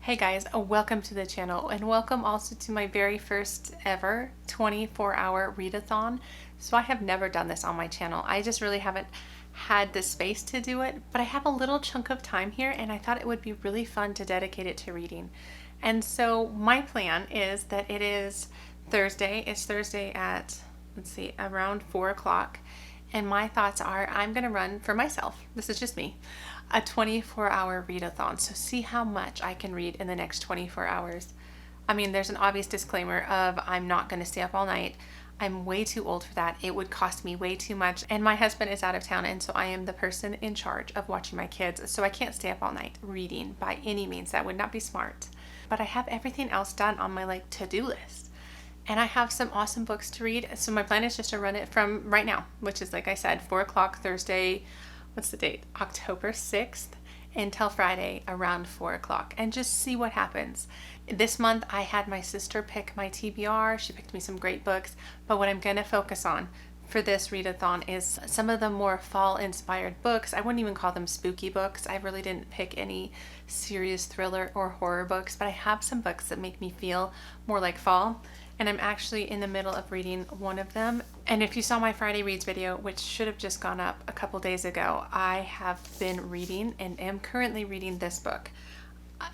Hey guys, welcome to the channel and welcome also to my very first ever 24-hour readathon. So I have never done this on my channel. I just really haven't had the space to do it, but I have a little chunk of time here and I thought it would be really fun to dedicate it to reading. And so my plan is that it is Thursday. It's Thursday at, let's see, around 4 o'clock. And my thoughts are I'm going to run for myself. This is just me. A 24-hour readathon. So see how much I can read in the next 24 hours. I mean, there's an obvious disclaimer of I'm not going to stay up all night. I'm way too old for that. It would cost me way too much. And my husband is out of town, and so I am the person in charge of watching my kids. So I can't stay up all night reading by any means. That would not be smart. But I have everything else done on my to-do list. And I have some awesome books to read. So my plan is just to run it from right now, which is, like I said, 4 o'clock Thursday. What's the date? October 6th until Friday around 4 o'clock, and just see what happens. This month I had my sister pick my TBR. She picked me some great books, but what I'm going to focus on for this readathon is some of the more fall inspired books. I wouldn't even call them spooky books. I really didn't pick any serious thriller or horror books, but I have some books that make me feel more like fall. And I'm actually in the middle of reading one of them. And if you saw my Friday Reads video, which should have just gone up a couple days ago, I have been reading and am currently reading this book.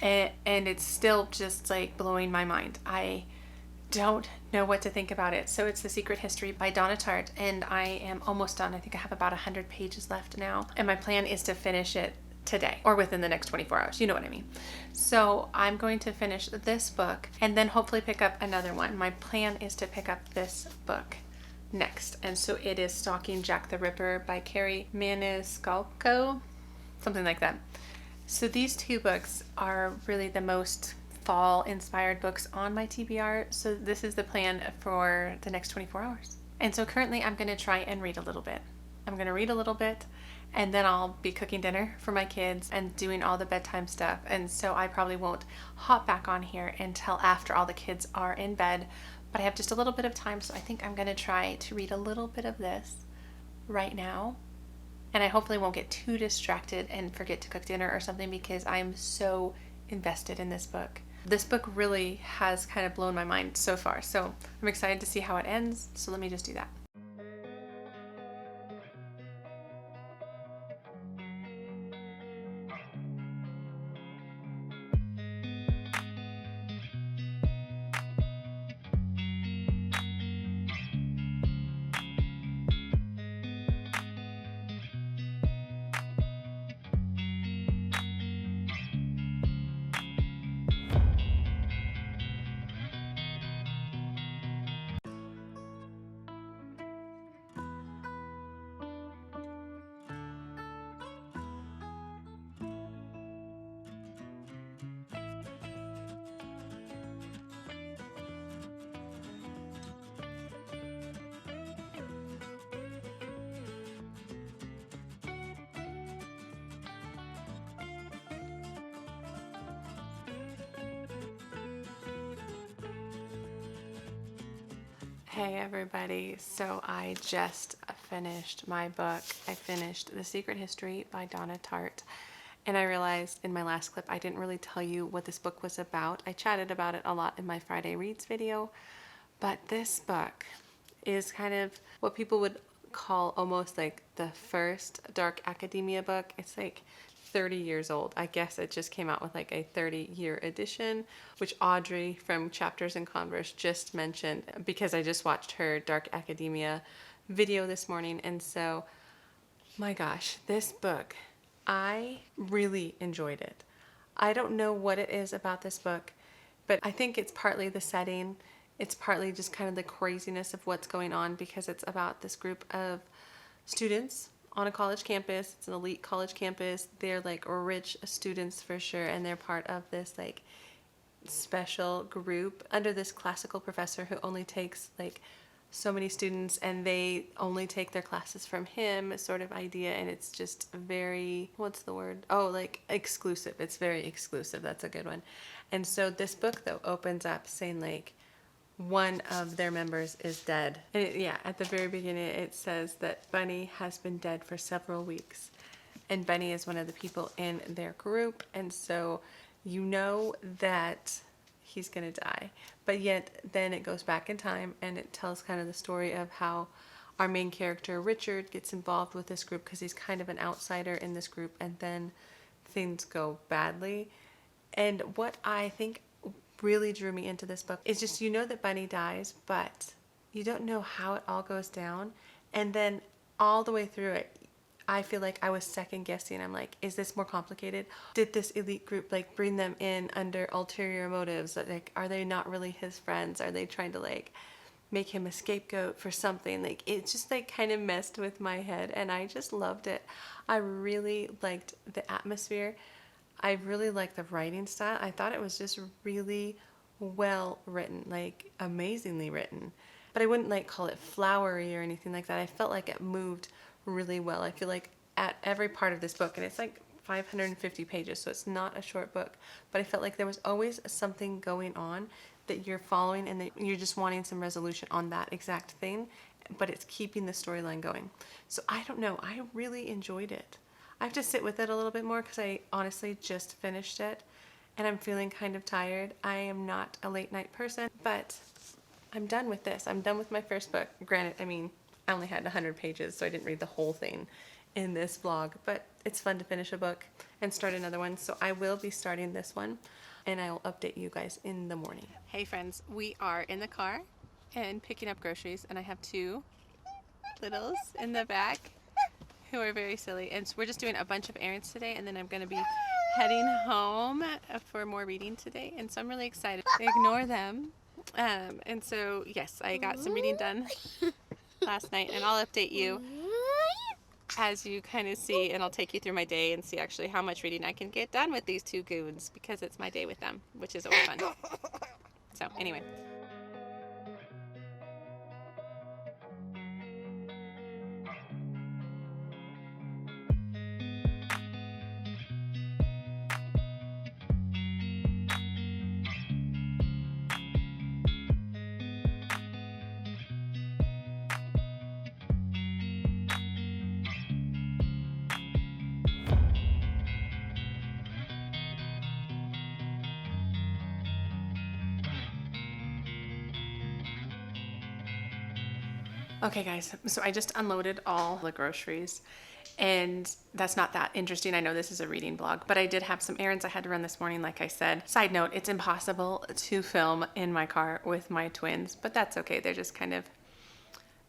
And it's still just like blowing my mind. I don't know what to think about it. So it's The Secret History by Donna Tartt, and I am almost done. I think I have about 100 pages left now. And my plan is to finish it today or within the next 24 hours. You know what I mean? So I'm going to finish this book and then hopefully pick up another one. My plan is to pick up this book next. And so it is Stalking Jack the Ripper by Carrie Maniscalco, something like that. So these two books are really the most fall inspired books on my TBR. So this is the plan for the next 24 hours. And so currently I'm going to try and read a little bit. I'm going to read a little bit, and then I'll be cooking dinner for my kids and doing all the bedtime stuff. And so I probably won't hop back on here until after all the kids are in bed. But I have just a little bit of time, so I think I'm going to try to read a little bit of this right now. And I hopefully won't get too distracted and forget to cook dinner or something, because I'm so invested in this book. This book really has kind of blown my mind so far. So I'm excited to see how it ends. So let me just do that. Hey everybody, so I just finished my book. I finished The Secret History by Donna Tartt, and I realized in my last clip I didn't really tell you what this book was about. I chatted about it a lot in my Friday Reads video, but this book is kind of what people would call almost like the first dark academia book. It's like 30 years old. I guess it just came out with like a 30-year edition, which Audrey from Chapters in Converse just mentioned, because I just watched her dark academia video this morning. And so, my gosh, this book, I really enjoyed it. I don't know what it is about this book, but I think it's partly the setting. It's partly just kind of the craziness of what's going on, because it's about this group of students on a college campus. It's an elite college campus. They're like rich students for sure, and they're part of this like special group under this classical professor who only takes like so many students, and they only take their classes from him, sort of idea. And it's just very, what's the word? Oh, like exclusive. It's very exclusive. That's a good one. And so this book though opens up saying like one of their members is dead. And at the very beginning it says that Bunny has been dead for several weeks. And Bunny is one of the people in their group. And so You know that he's gonna die, but yet then it goes back in time and it tells kind of the story of how our main character Richard gets involved with this group because he's kind of an outsider in this group, and then things go badly. And what I think really drew me into this book is just, you know that Bunny dies, but you don't know how it all goes down. And then all the way through it, I feel like I was second guessing. I'm like, is this more complicated? Did this elite group like bring them in under ulterior motives? Like, are they not really his friends? Are they trying to like make him a scapegoat for something? Like, it just like kind of messed with my head, and I just loved it. I really liked the atmosphere. I really liked the writing style. I thought it was just really well written, like amazingly written. But I wouldn't like call it flowery or anything like that. I felt like it moved really well. I feel like at every part of this book, and it's like 550 pages, so it's not a short book, but I felt like there was always something going on that you're following and that you're just wanting some resolution on that exact thing, but it's keeping the storyline going. So I don't know, I really enjoyed it. I have to sit with it a little bit more because I honestly just finished it and I'm feeling kind of tired. I am not a late night person, but I'm done with this. I'm done with my first book. Granted, I mean, I only had 100 pages, so I didn't read the whole thing in this vlog, but it's fun to finish a book and start another one. So I will be starting this one and I'll update you guys in the morning. Hey friends, we are in the car and picking up groceries, and I have two littles in the back who are very silly, and so we're just doing a bunch of errands today, and then I'm going to be heading home for more reading today, and so I'm really excited. Ignore them. And so yes, I got some reading done last night, and I'll update you as you kind of see, and I'll take you through my day and see actually how much reading I can get done with these two goons, because it's my day with them, which is always fun. So anyway. Okay guys, so I just unloaded all the groceries, and that's not that interesting. I know this is a reading vlog, but I did have some errands I had to run this morning, like I said. Side note, it's impossible to film in my car with my twins, but that's okay. They're just kind of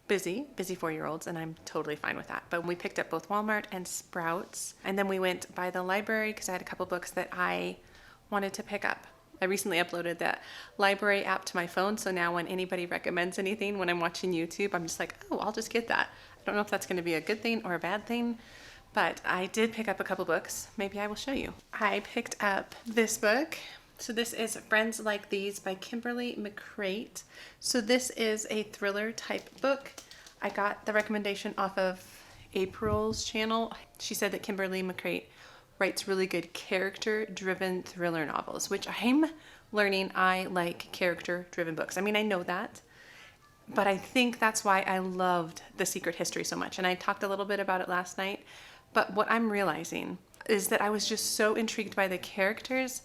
busy 4-year-olds, and I'm totally fine with that. But we picked up both Walmart and Sprouts, and then we went by the library because I had a couple books that I wanted to pick up. I recently uploaded that library app to my phone, so now when anybody recommends anything when I'm watching YouTube, I'm just like, oh, I'll just get that. I don't know if that's going to be a good thing or a bad thing, but I did pick up a couple books. Maybe I will show you. I picked up this book. So this is Friends Like These by Kimberly McCreight. So this is a thriller type book. I got the recommendation off of April's channel. She said that Kimberly McCreight writes really good character-driven thriller novels, which I'm learning I like character-driven books. I mean, I know that, but I think that's why I loved The Secret History so much. And I talked a little bit about it last night, but what I'm realizing is that I was just so intrigued by the characters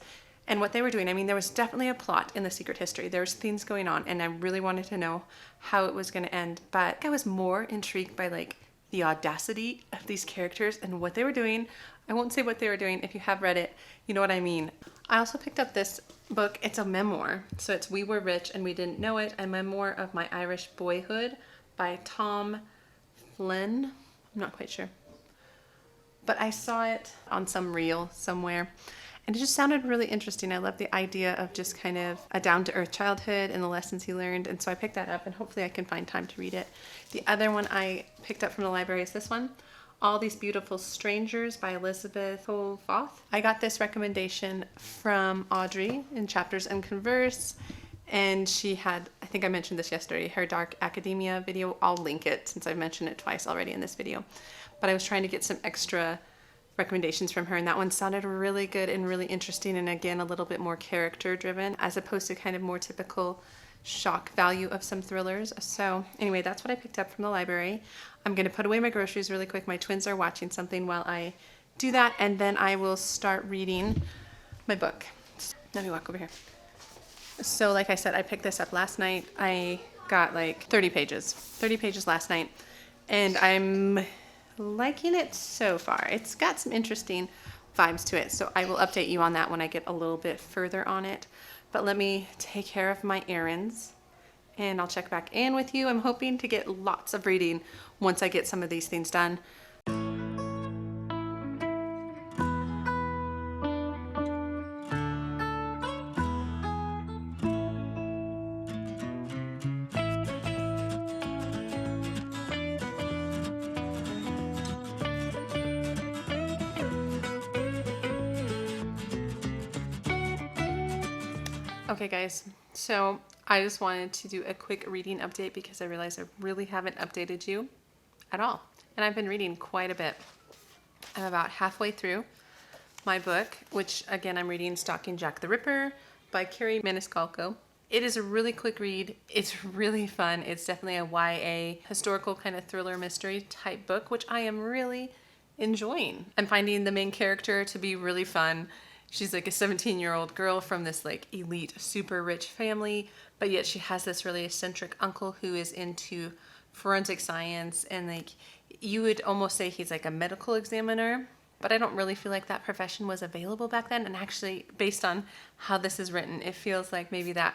and what they were doing. I mean, there was definitely a plot in The Secret History. There was things going on, and I really wanted to know how it was going to end, but I was more intrigued by like the audacity of these characters and what they were doing. I won't say what they were doing. If you have read it, you know what I mean. I also picked up this book. It's a memoir. So it's We Were Rich and We Didn't Know It, a memoir of my Irish boyhood by Tom Flynn. I'm not quite sure. But I saw it on some reel somewhere, and it just sounded really interesting. I love the idea of just kind of a down-to-earth childhood and the lessons he learned. And so I picked that up, and hopefully I can find time to read it. The other one I picked up from the library is this one, All These Beautiful Strangers by Elizabeth Hofoth. I got this recommendation from Audrey in Chapters and Converse, and she had, I think I mentioned this yesterday, her Dark Academia video. I'll link it since I've mentioned it twice already in this video. But I was trying to get some extra recommendations from her, and that one sounded really good and really interesting, and again a little bit more character driven as opposed to kind of more typical shock value of some thrillers. So anyway, that's what I picked up from the library. I'm going to put away my groceries really quick. My twins are watching something while I do that, and then I will start reading. my book. Let me walk over here. So like I said, I picked this up last night. I got like 30 pages last night, and I'm liking it so far. It's got some interesting vibes to it, so I will update you on that when I get a little bit further on it. But let me take care of my errands and I'll check back in with you. I'm hoping to get lots of reading once I get some of these things done. Okay guys, so I just wanted to do a quick reading update because I realized I really haven't updated you at all. And I've been reading quite a bit. I'm about halfway through my book, which again, I'm reading Stalking Jack the Ripper by Carrie Maniscalco. It is a really quick read. It's really fun. It's definitely a YA historical kind of thriller mystery type book, which I am really enjoying. I'm finding the main character to be really fun. She's like a 17-year-old girl from this like elite, super rich family, but yet she has this really eccentric uncle who is into forensic science, and like you would almost say he's like a medical examiner, but I don't really feel like that profession was available back then. And actually, based on how this is written, it feels like maybe that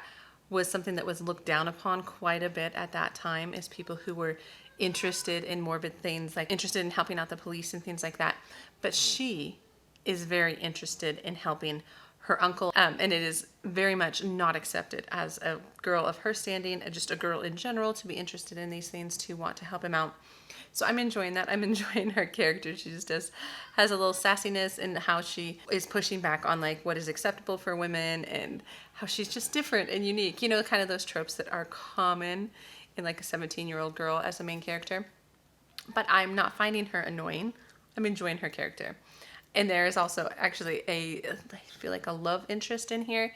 was something that was looked down upon quite a bit at that time, as people who were interested in morbid things, like interested in helping out the police and things like that. But she is very interested in helping her uncle, and it is very much not accepted as a girl of her standing, and just a girl in general, to be interested in these things, to want to help him out. So I'm enjoying that. I'm enjoying her character. She just has a little sassiness in how she is pushing back on like what is acceptable for women, and how she's just different and unique. You know, kind of those tropes that are common in like a 17-year-old girl as a main character. But I'm not finding her annoying. I'm enjoying her character. And there is also actually I feel like a love interest in here.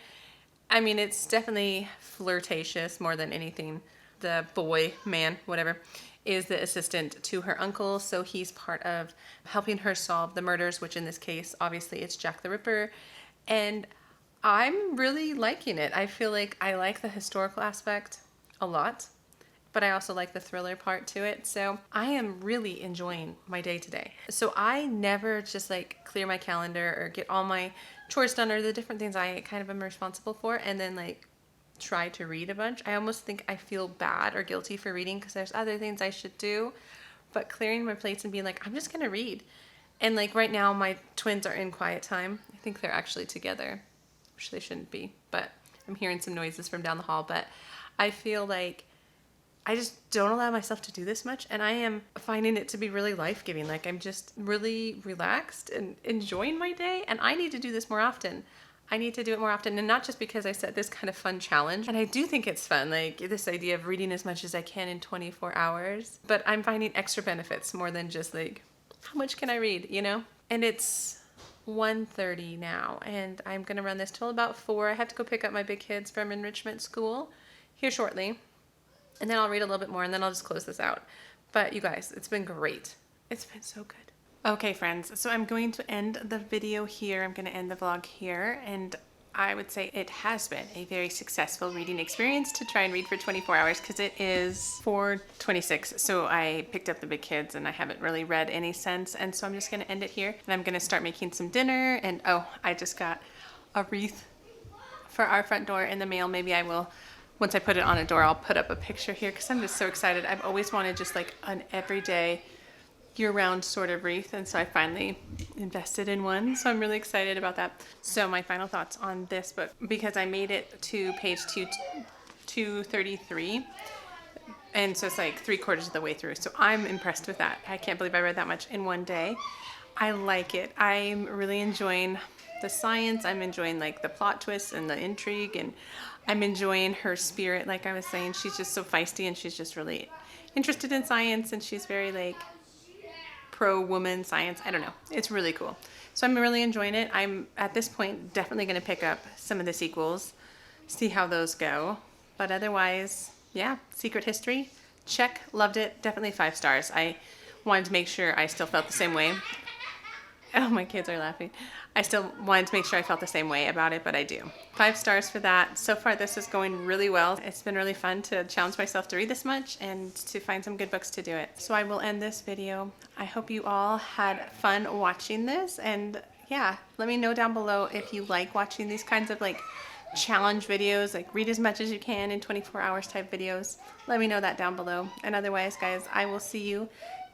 I mean, it's definitely flirtatious more than anything. The boy, man, whatever, is the assistant to her uncle. So he's part of helping her solve the murders, which in this case, obviously it's Jack the Ripper. And I'm really liking it. I feel like I like the historical aspect a lot, but I also like the thriller part to it. So I am really enjoying my day today. So I never just like clear my calendar or get all my chores done or the different things I kind of am responsible for and then like try to read a bunch. I almost think I feel bad or guilty for reading because there's other things I should do. But clearing my plates and being like, I'm just gonna read. And like right now my twins are in quiet time. I think they're actually together, which they shouldn't be, but I'm hearing some noises from down the hall. But I feel like I just don't allow myself to do this much, and I am finding it to be really life-giving. Like I'm just really relaxed and enjoying my day, and I need to do this more often. I need to do it more often, and not just because I set this kind of fun challenge, and I do think it's fun, like this idea of reading as much as I can in 24 hours, but I'm finding extra benefits more than just like, how much can I read, you know? And it's 1:30 now, and I'm gonna run this till about 4. I have to go pick up my big kids from enrichment school here shortly. And then I'll read a little bit more and then I'll just close this out. But you guys, it's been great. It's been so good. Okay, friends, so I'm going to end the video here. I'm going to end the vlog here. And I would say it has been a very successful reading experience to try and read for 24 hours because it is 4:26. So I picked up the big kids and I haven't really read any since. And so I'm just going to end it here. And I'm going to start making some dinner. And oh, I just got a wreath for our front door in the mail. Maybe I will, once I put it on a door, I'll put up a picture here because I'm just so excited. I've always wanted just like an everyday, year-round sort of wreath, and so I finally invested in one. So I'm really excited about that. So my final thoughts on this book, because I made it to page 233, and so it's like 3/4 of the way through. So I'm impressed with that. I can't believe I read that much in one day. I like it. I'm really enjoying the science. I'm enjoying like the plot twists and the intrigue, and I'm enjoying her spirit. Like I was saying, she's just so feisty and she's just really interested in science, and she's very like pro-woman science. I don't know. It's really cool. So I'm really enjoying it. I'm at this point definitely going to pick up some of the sequels, see how those go. But otherwise, yeah, Secret History, check, loved it. Definitely 5 stars. I wanted to make sure I still felt the same way Oh, my kids are laughing. I still wanted to make sure I felt the same way about it, but I do. 5 stars for that. So far, this is going really well. It's been really fun to challenge myself to read this much and to find some good books to do it. So I will end this video. I hope you all had fun watching this, and yeah, let me know down below if you like watching these kinds of like challenge videos, like read as much as you can in 24 hours type videos. Let me know that down below. And otherwise, guys, I will see you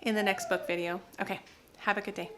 in the next book video. Okay, have a good day.